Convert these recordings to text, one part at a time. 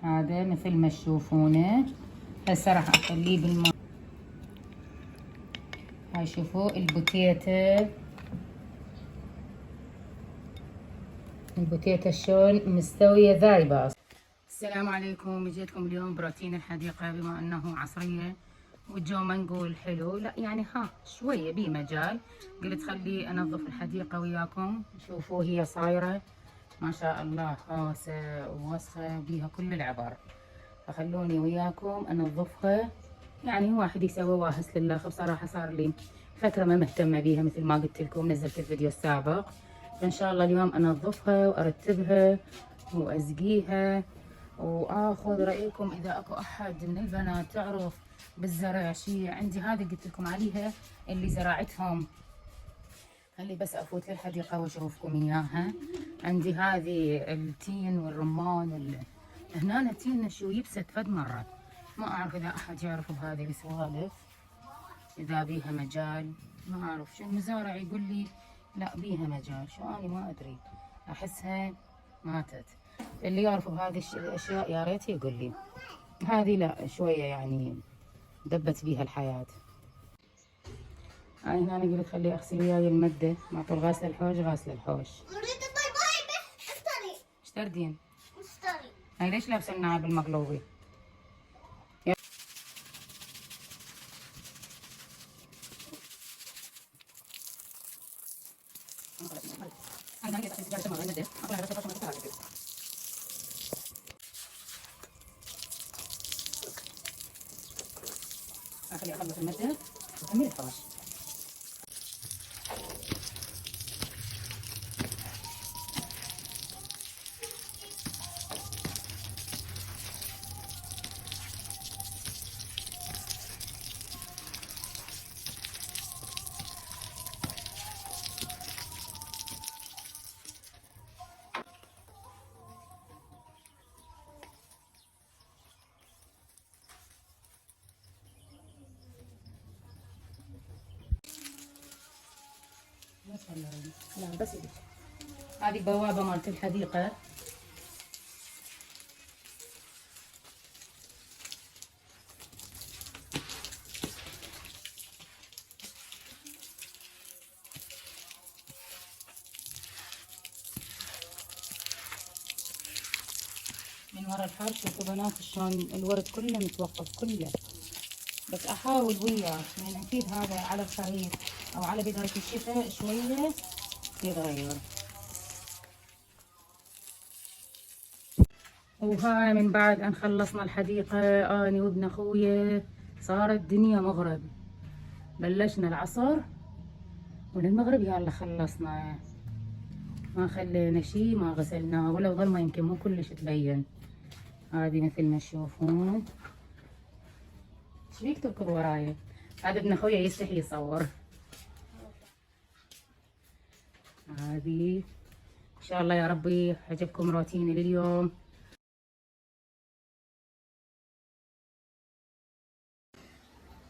هذا مثل ما تشوفونه. هسه راح اخليه بالماء. هاي شوفوا البوتيتا شلون مستوية ذايبة. السلام عليكم. جيتكم اليوم بروتين الحديقة. بما انه عصرية والجو ما نقول حلو، لا يعني شوية بيه مجال، قلت خلي انظف الحديقة وياكم. شوفوا هي صايرة ما شاء الله هوسة ووسخة بيها كل العبر، فخلوني وياكم انظفها. يعني واحد يسوي واهس لله. بصراحة صار لي فترة ما مهتمة بيها، مثل ما قلت لكم نزلت الفيديو السابق. فان شاء الله اليوم انظفها وارتبها وازقيها، واخذ رايكم اذا اكو احد من البنات تعرف بالزرع شيء. عندي هذه قلت لكم عليها اللي زراعتهم. خلي بس افوت للحديقه واشوفكم اياها. عندي هذه التين والرمان هنا تين شو يبست فد مره. ما اعرف اذا احد يعرف بهذه السوالف، اذا بيها مجال. ما اعرف شو المزارع يقول لي لا بيها مجال، شو اني ما ادري، احسها ماتت. اللي يعرف بهذه الاشياء يا ريت يقول لي. هذه لا شويه يعني دبت بيها الحياه. هاي هنا انا قلت خلي اغسل وياي المده، مع طول غاسله الحوش غاسله الحوش. ايش تردين؟ هاي ليش لابسه النعل بالمقلوبه؟ خلي اخلص المده وكمل الحوش. لا بس إيدك. هذه بوابة مالت الحديقة. من ورا الحر شوفوا بنات شلون الورد كله متوقف كله. بس احاول وياه يعني اكيد هذا على الخريف او على بداية الشتاء شوية يتغير. وهاي من بعد ان خلصنا الحديقة اني وابن اخويا صارت الدنيا مغرب. بلشنا العصر وللمغرب يلا خلصنا، ما خلينا شي ما غسلناه، ولو ظل ما يمكن مو كلش تبين. هذه مثل ما تشوفون. ايش بيك تركض وراي؟ هذا ابن اخويا يستحي يصور. هذه ان شاء الله يا ربي عجبكم روتيني لليوم.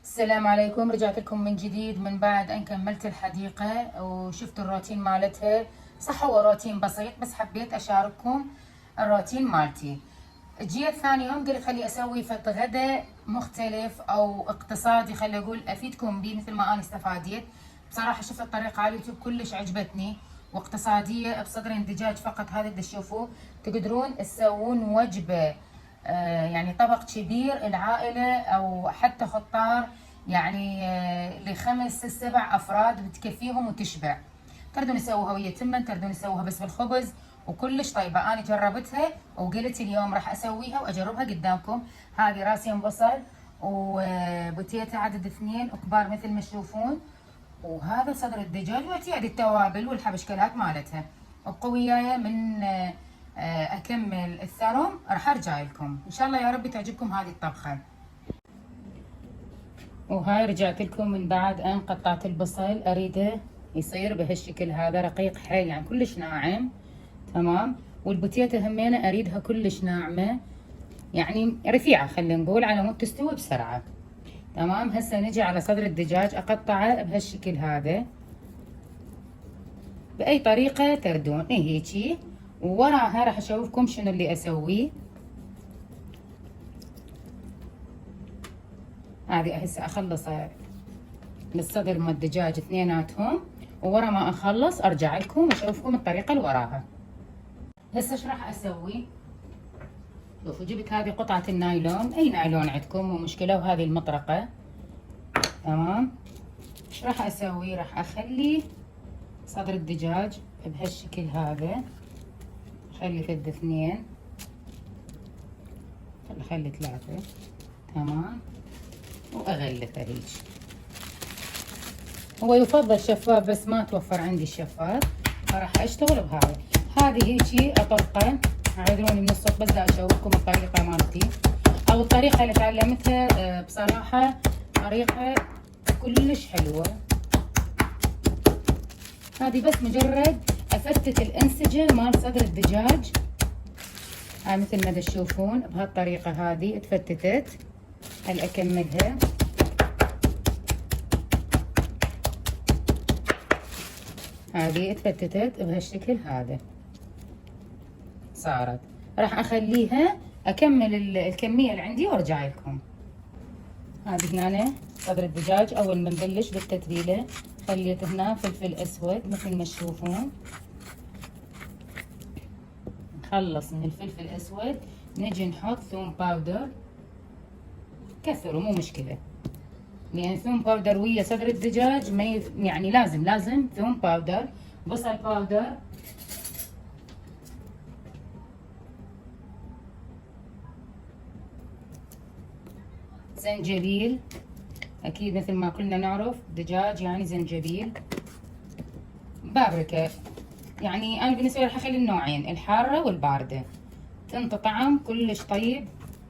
السلام عليكم. رجعت لكم من جديد من بعد ان كملت الحديقة وشفت الروتين مالتها. صح هو روتين بسيط بس حبيت اشارككم الروتين مالتي. جيت ثاني يوم قلت خلي اسوي فد غدا مختلف او اقتصادي، خلي اقول افيدكم بيه مثل ما انا استفاديت. بصراحه شفت الطريقه على اليوتيوب كلش عجبتني واقتصاديه. بصدرين دجاج فقط، هذا اللي تشوفوه تقدرون تسوون وجبه يعني طبق كبير العائله او حتى خطار، يعني لخمس سبع افراد بتكفيهم وتشبع. تردون تسووها ويا تمن، تردون تسووها بس بالخبز وكلش طيبه. انا جربتها وقلت اليوم راح اسويها واجربها قدامكم. هذه راسين بصل وبوتيتا عدد 2 كبار مثل ما تشوفون، وهذا صدر الدجاج واعتياد التوابل والحبشكلات مالتها. ابقوا وياي من اكمل الثرم راح ارجع لكم ان شاء الله. يا رب تعجبكم هذه الطبخه. وهاي رجعت لكم من بعد ان قطعت البصل، اريده يصير بهالشكل هذا رقيق حيل يعني كلش ناعم. تمام. والبوتيتا همينه اريدها كلش ناعمه يعني رفيعه خلينا نقول على مود تستوي بسرعه. تمام. هسه نجي على صدر الدجاج اقطعه بهالشكل هذا باي طريقه تردون. هيجي ووراها راح اشوفكم شنو اللي اسويه. هذه هسه اخلص الصدر من الدجاج اثنيناتهم، وورا ما اخلص ارجع لكم واشوفكم الطريقه اللي وراها. هسه ايش راح اسوي؟ شوفوا، جبت هذه قطعه النايلون، اي نايلون عندكم مو مشكله، وهذه المطرقه. تمام. ايش راح اسوي؟ راح اخلي صدر الدجاج بهالشكل هذا، خلي فد اثنين، خلي ثلاثة. تمام. واغلفه هيك. هو يفضل شفاف بس ما توفر عندي الشفاف، فراح اشتغل بهذا. هذه هيجي اطرقه، اعذروني من الصوت بس دا اشوفكم الطريقه مالتي، او الطريقه اللي تعلمتها. بصراحه طريقه كلش حلوه. هذه بس مجرد افتت الانسجه مال صدر الدجاج، هاي مثل ما تشوفون بهالطريقه هذه اتفتتت. هل اكملها؟ هذه اتفتتت بهالشكل هذا صارت. راح اخليها اكمل الكميه اللي عندي وارجع لكم. هذه هنا صدر الدجاج. اول ما نبلش بالتتبيله خليت هنا فلفل اسود مثل ما تشوفون. نخلص من الفلفل الاسود نجي نحط ثوم باودر، كثروا مو مشكله، لان ثوم باودر ويا صدر الدجاج ما يعني لازم ثوم باودر. بصل باودر، زنجبيل، اكيد مثل ما كلنا نعرف دجاج يعني زنجبيل، بابريكا. يعني انا بالنسبه لي راح اخلي النوعين، الحاره والبارده، تنطي طعم كلش طيب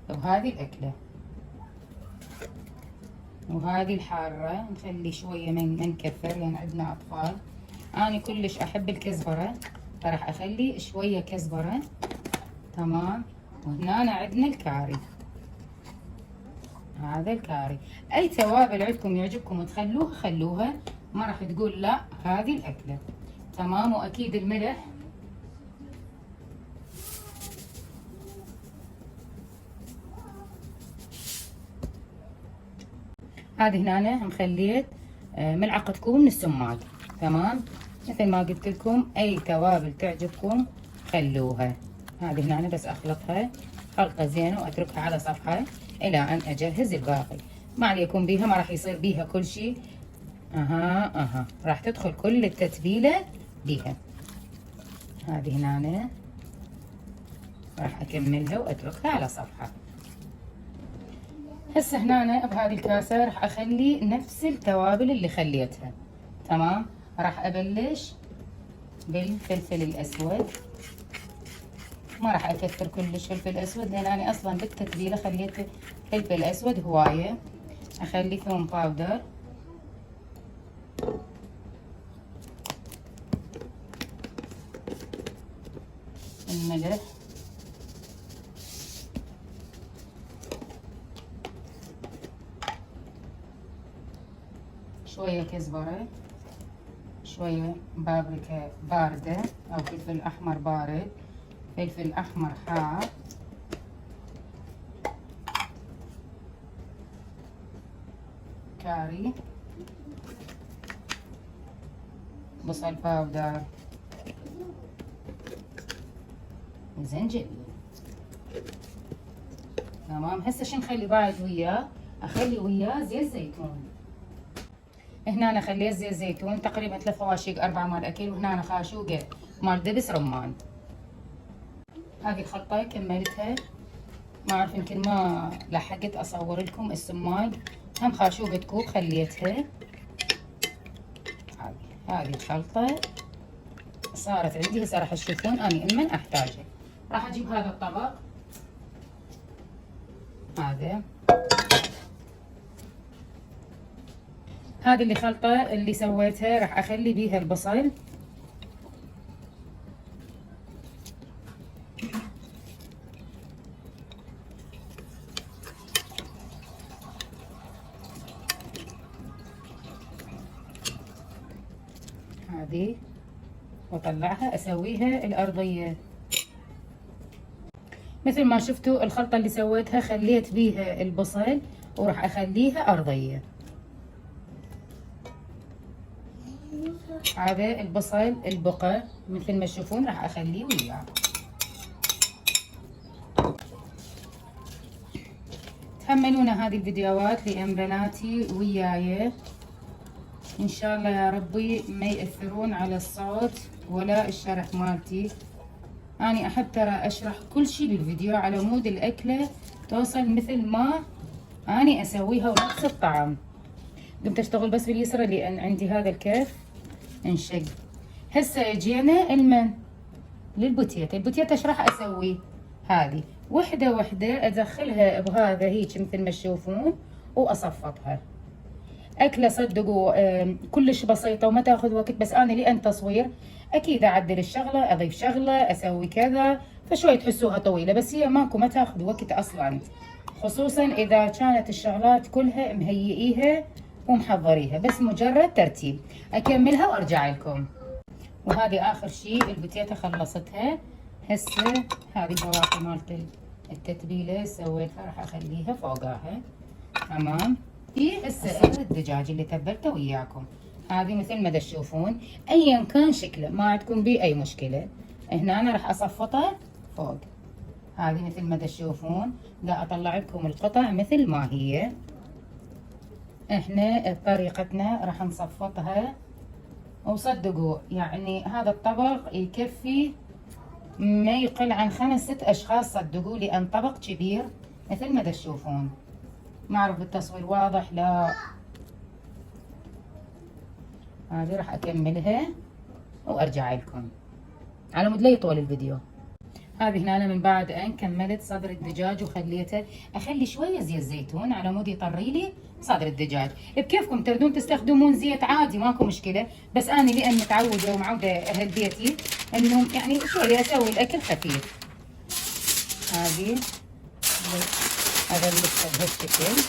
بهذه الاكله. وهذه الحاره نخلي شويه ما نكثر لان عندنا اطفال. انا كلش احب الكزبره، فراح اخلي شويه كزبره. تمام. وهنا عندنا الكاري، هذا الكاري. اي توابل عندكم يعجبكم تخلوها خلوها، ما راح تقول لا هذه الاكله. تمام. واكيد الملح، هذه هنا مخليت ملعقه كوب من السماق. تمام. مثل ما قلت لكم اي توابل تعجبكم خلوها. هذه هنا بس اخلطها خلطه زينه واتركها على صفحه الى ان اجهز الباقي. ما عليكم بيها، ما راح يصير بيها كل شيء. راح تدخل كل التتبيله بيها. هذه هنا راح اكملها واتركها على صفحه. هسه هنا بهذه الكاسه راح اخلي نفس التوابل اللي خليتها. تمام. راح ابلش بالفلفل الاسود، ما راح اكثر كلش فلفل اسود لان انا اصلا بالتتبيله خليت فلفل اسود هوايه. اخلي ثوم باودر، الملح، شويه كزبره، شويه بابريكا بارده او فلفل احمر بارد، فلفل احمر حار، كاري، بصل باودر، وزنجبيل. تمام. هسه شو نخلي بعد وياه؟ اخلي وياه زيت زيتون. هنا انا خليت زيت زيتون تقريبا 3 فواشق 4 مال اكل، وهنا أنا خاشوقه مال دبس رمان. هذه الخلطه كملتها، ما اعرف يمكن ما لحقت اصور لكم السماق. هم خاشوقه كوب خليتها. هذه الخلطه صارت عندي. هسه راح تشوفون اني امن احتاجها. راح اجيب هذا الطبق، هذه اللي خلطه اللي سويتها راح اخلي بيها البصل. هذه واطلعها اسويها الارضيه. مثل ما شفتوا الخلطة اللي سويتها خليت بيها البصل وراح اخليها ارضية. هذا البصل البقى مثل ما تشوفون راح اخليه وياه. تحملونا هذه الفيديوهات لان بناتي وياي ان شاء الله يا ربي ما يأثرون على الصوت ولا الشرح مالتي. أنا أحب ترى أشرح كل شي بالفيديو على مود الأكلة توصل مثل ما أنا أسويها ونفس الطعم. قمت أشتغل بس باليسرى لأن عندي هذا الكيف انشق. هسه جينا للبوتيتا. البوتيتا ايش راح أسوي؟ هذه وحدة وحدة أدخلها بهذا هيك مثل ما تشوفون وأصفطها. أكلة صدقوا كلش بسيطة وما تاخذ وقت، بس أنا لأن تصوير أكيد أعدل الشغلة أضيف شغلة أسوي كذا فشوي تحسوها طويلة، بس هي ما تاخذ وقت أصلا، خصوصا إذا كانت الشغلات كلها مهيئيها ومحضريها، بس مجرد ترتيب. أكملها وأرجع لكم. وهذه آخر شيء البوتيتا خلصتها. هسه هذه البواقي مالت التتبيلة سويتها راح أخليها فوقاها. تمام. في هسه الدجاج اللي تبلته وياكم، هذه مثل ما تشوفون ايا كان شكله ما عندكم بيه اي مشكله. هنا انا راح اصفطه فوق. هذه مثل ما تشوفون دا اطلع لكم القطع مثل ما هي. احنا طريقتنا راح نصفطها، وصدقوا يعني هذا الطبق يكفي ما يقل عن 5-6 اشخاص صدقوا، لان طبق كبير مثل ما تشوفون. ما اعرف بالتصوير واضح لا. هذه راح اكملها وارجع لكم على مود لا يطول الفيديو. هذه هنا أنا من بعد ان كملت صدر الدجاج وخليته اخلي شويه زيت زيتون على مود يطري لي صدر الدجاج. بكيفكم تردون تستخدمون زيت عادي ماكو مشكله، بس انا لان متعوده ومعوده اهل بيتي انه يعني شويه اسوي الاكل خفيف. هذه اغلفها بهالشكل.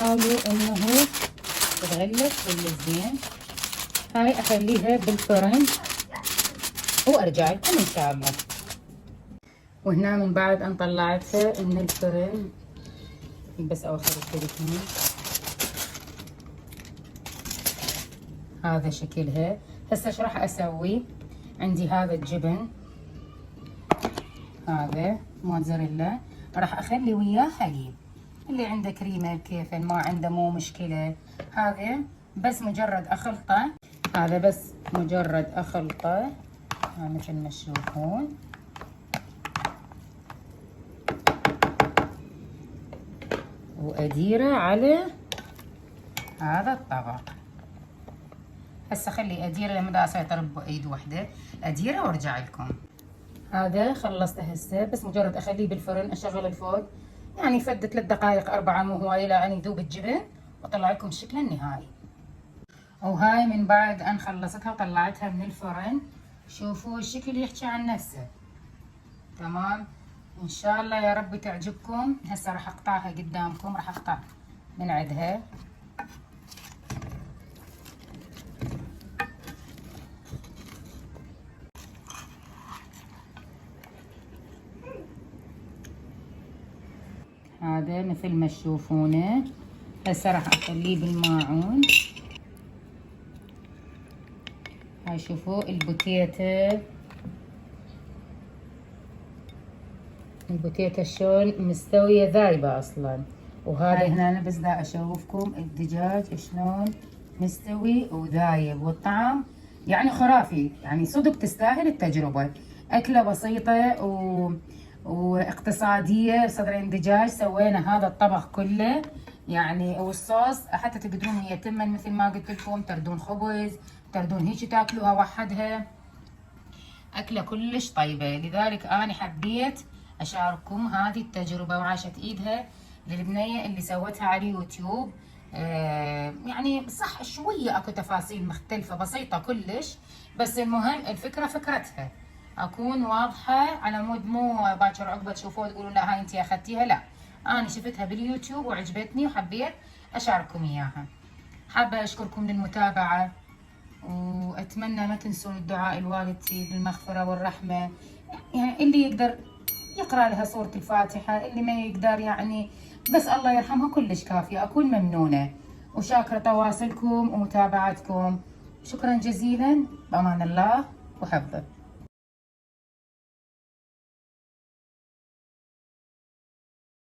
حاولوا انه تتغلف كل زين. هاي اخليها بالفرن وارجع لكم ان شاء الله. وهنا من بعد ان طلعتها من الفرن بس اوخر التليفون. هذا شكلها. هسه ايش راح اسوي؟ عندي هذا الجبن، هذا موتزاريلا، راح اخلي وياه حليب. اللي عنده كريمه كيف، ما عنده مو مشكله. هذا بس مجرد اخلطه، هذا بس مجرد اخلطه مثل ما تشوفون. واديره على هذا الطبق. هسه خلي اديره لما اسيطر بايد واحده، اديره وارجع لكم. هذا خلصته هسه، بس مجرد اخليه بالفرن اشغل الفوق يعني فد 3 دقائق 4 مو هواي لان يذوب الجبن، واطلع لكم شكله النهائي. وهاي من بعد ان خلصتها وطلعتها من الفرن، شوفوا الشكل يحكي عن نفسه. تمام. ان شاء الله يا رب تعجبكم. هسه راح اقطعها قدامكم، راح اقطع من عندها. هذا مثل ما تشوفونه. هسه راح اخليه بالماعون. هاي شوفوا البوتيتا شلون مستوية ذايبة اصلا. وهذا هنا أنا بس دا اشوفكم الدجاج شلون مستوي وذايب، والطعم يعني خرافي، يعني صدق تستاهل التجربة. اكلة بسيطة واقتصادية. صدرين دجاج سوينا هذا الطبق كله يعني، والصوص حتى تقدرون هي تمن مثل ما قلت لكم، تردون خبز، تردون هيك تاكلوها وحدها. اكله كلش طيبه، لذلك انا حبيت اشارككم هذه التجربه وعاشت ايدها للبنيه اللي سوتها على اليوتيوب. يعني صح شويه اكو تفاصيل مختلفه بسيطه كلش، بس المهم الفكره فكرتها اكون واضحه على مود مو باكر عقبه تشوفوها تقولون لا هاي انتي اخذتيها. لا، انا شفتها باليوتيوب وعجبتني وحبيت اشارككم اياها. حابه اشكركم للمتابعه، واتمنى ما تنسون الدعاء لوالدتي بالمغفره والرحمه. يعني اللي يقدر يقرأ لها سورة الفاتحة، اللي ما يقدر يعني بس الله يرحمها كلش كافية. أكون ممنونة وشاكرة تواصلكم ومتابعتكم. شكرا جزيلا، بأمان الله وحفظه.